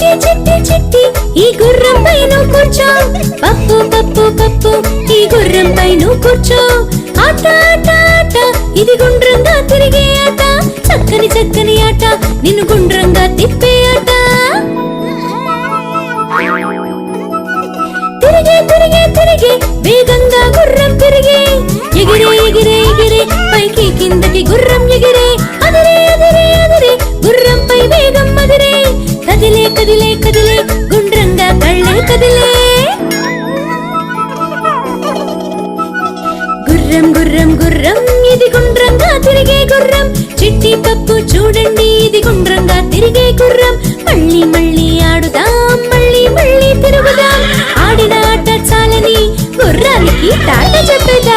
చిట్టి చిట్టి చిట్టి ఈ గుర్రం పైన కూర్చో, పప్పు పప్పు పప్పు ఈ గుర్రం పైన కూర్చో. ఆట ఆట ఆట ఇది గుండ్రంగా తిరిగే ఆట, చక్కని చక్కని ఆట నిన్ను గుండ్రంగా తిప్పే ఆట. తిరిగే తిరిగే తిరిగే వేగంగా గుర్రం తిరిగే, ఎగిరే ఎగిరే ఎగిరే పైకి కిందకి గుర్రం ఎగిరే. అదిరే అదిరే అదిరే గుర్రంపై వేగం అదిరే, కదిలే కదిలే కదిలే గుండ్రంగా కళ్ళే కదిలే. గుర్రం గుర్రం గుర్రం ఇది గుండ్రంగా తిరిగే గుర్రం, చిట్టి పప్పు చూడండి ఇది గుండ్రంగా తిరిగే గుర్రం. మళ్ళీ మళ్ళీ ఆడుదాం మళ్ళీ మళ్ళీ తిరుగుదాం, ఆడిన ఆట చాలని గుర్రానికి టాటా చెప్పేది.